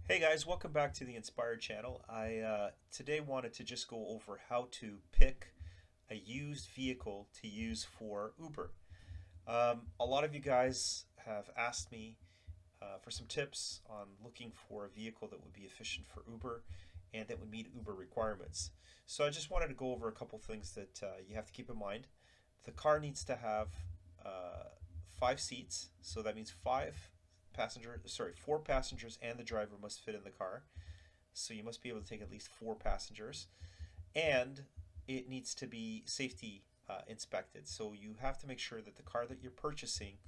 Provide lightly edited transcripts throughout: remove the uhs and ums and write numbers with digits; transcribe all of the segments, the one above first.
Hey guys, welcome back to the Inspired channel. I today wanted to just go over how to pick a used vehicle to use for Uber. A lot of you guys have asked me for some tips on looking for a vehicle that would be efficient for Uber and that would meet Uber requirements. So I just wanted to go over a couple things that you have to keep in mind. The car needs to have 5 seats, so that means four passengers and the driver must fit in the car. So you must be able to take at least 4 passengers, and it needs to be safety inspected. So you have to make sure that the car that you're purchasing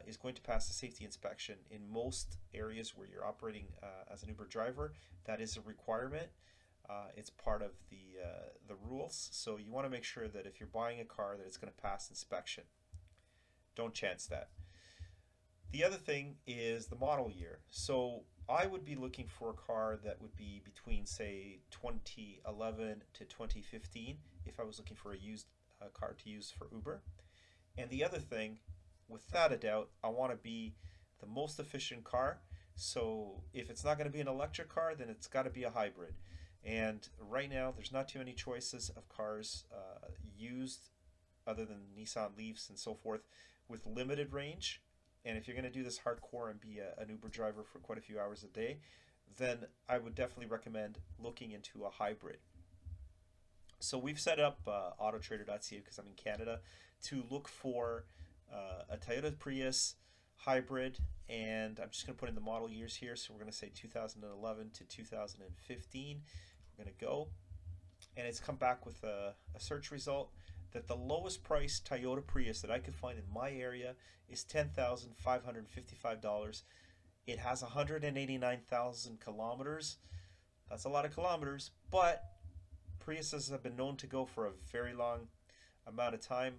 is going to pass the safety inspection in most areas where you're operating as an Uber driver. That is a requirement. It's part of the rules. So you want to make sure that if you're buying a car, that it's going to pass inspection. Don't chance that. The other thing is the model year. So I would be looking for a car that would be between, say, 2011 to 2015 if I was looking for a used car to use for Uber. And the other thing, without a doubt, I want to be the most efficient car. So if it's not going to be an electric car, then it's got to be a hybrid. And right now, there's not too many choices of cars used other than Nissan Leafs and so forth with limited range. And if you're going to do this hardcore and be an Uber driver for quite a few hours a day, then I would definitely recommend looking into a hybrid. So we've set up autotrader.ca because I'm in Canada to look for a Toyota Prius hybrid, and I'm just going to put in the model years here. So we're going to say 2011 to 2015. We're going to go, and it's come back with a search result that the lowest price Toyota Prius that I could find in my area is $10,555. It has 189,000 kilometers. That's a lot of kilometers, but Priuses have been known to go for a very long amount of time.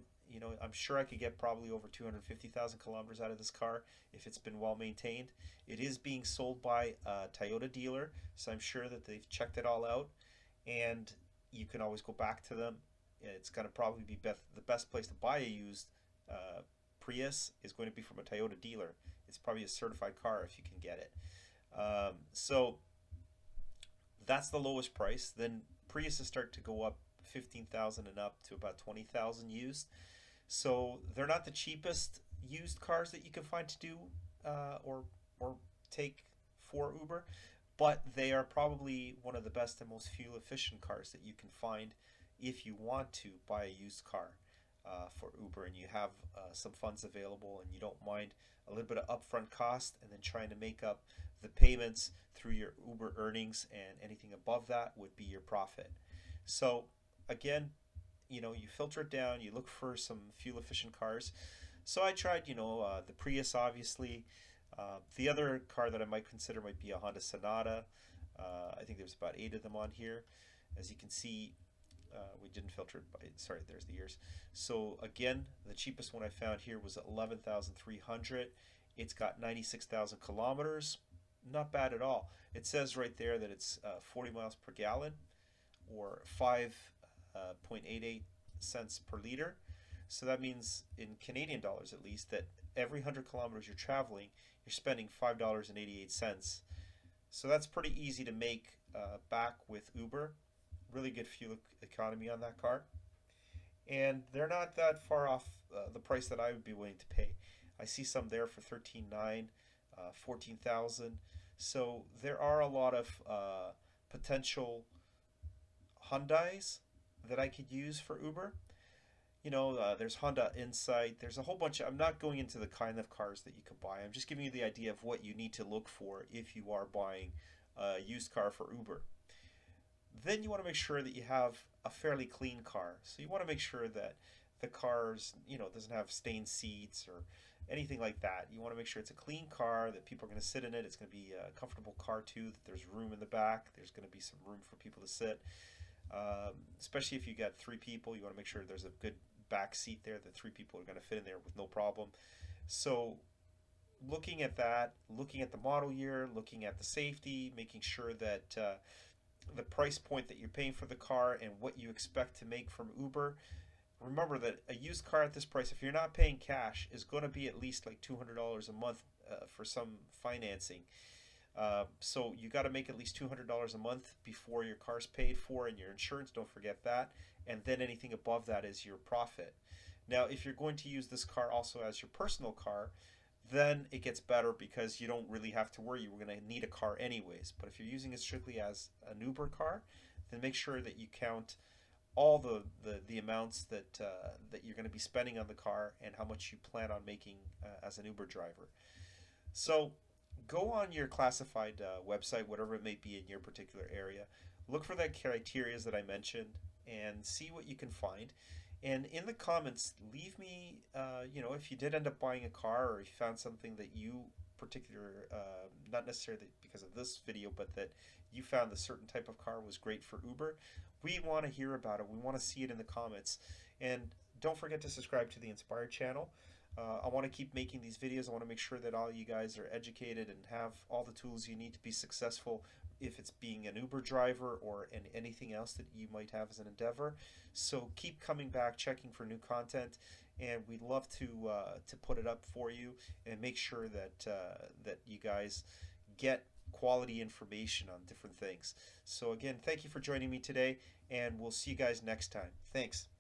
I'm sure I could get probably over 250,000 kilometers out of this car if it's been well maintained. It is being sold by a Toyota dealer, so I'm sure that they've checked it all out, and you can always go back to them. It's going to probably be the best place to buy a used Prius is going to be from a Toyota dealer. It's probably a certified car if you can get it. So that's the lowest price. Then Priuses start to go up 15,000 and up to about 20,000 used. So they're not the cheapest used cars that you can find to do or take for Uber, but they are probably one of the best and most fuel efficient cars that you can find if you want to buy a used car for Uber and you have some funds available and you don't mind a little bit of upfront cost and then trying to make up the payments through your Uber earnings, and anything above that would be your profit. So again, you filter it down, you look for some fuel efficient cars. So I tried, the Prius, obviously. The other car that I might consider might be a Honda Sonata. I think there's about 8 of them on here. As you can see, we didn't filter it by, sorry, there's the years. So again, the cheapest one I found here was 11,300. It's got 96,000 kilometers. Not bad at all. It says right there that it's 40 miles per gallon or 5.88 cents per liter. So that means in Canadian dollars at least that every 100 kilometers you're traveling, you're spending $5.88. So that's pretty easy to make back with Uber. Really good fuel economy on that car. And they're not that far off the price that I would be willing to pay. I see some there for 13,900, 14,000. So there are a lot of potential Hyundais that I could use for Uber. There's Honda Insight. There's a whole bunch of, I'm not going into the kind of cars that you could buy. I'm just giving you the idea of what you need to look for if you are buying a used car for Uber. Then you want to make sure that you have a fairly clean car. So you want to make sure that the car's, doesn't have stained seats or anything like that. You want to make sure it's a clean car, that people are going to sit in it. It's going to be a comfortable car too, that there's room in the back. There's going to be some room for people to sit. Especially if you got 3 people, you want to make sure there's a good back seat there that 3 people are going to fit in there with no problem. So looking at that, looking at the model year, looking at the safety, making sure that the price point that you're paying for the car and what you expect to make from Uber. Remember that a used car at this price, if you're not paying cash, is going to be at least like $200 a month for some financing. So you got to make at least $200 a month before your car's paid for, and your insurance, don't forget that. And then anything above that is your profit. Now, if you're going to use this car also as your personal car, then it gets better because you don't really have to worry. You're going to need a car anyways. But if you're using it strictly as an Uber car, then make sure that you count all the amounts that you're going to be spending on the car and how much you plan on making as an Uber driver. So go on your classified website, whatever it may be in your particular area. Look for the criteria that I mentioned and see what you can find. And in the comments, leave me, if you did end up buying a car or you found something that you particular, not necessarily because of this video, but that you found a certain type of car was great for Uber. We want to hear about it. We want to see it in the comments. And don't forget to subscribe to the Inspired channel. I want to keep making these videos. I want to make sure that all you guys are educated and have all the tools you need to be successful, if it's being an Uber driver or anything else that you might have as an endeavor. So keep coming back, checking for new content, and we'd love to put it up for you and make sure that you guys get quality information on different things. So again, thank you for joining me today, and we'll see you guys next time. Thanks.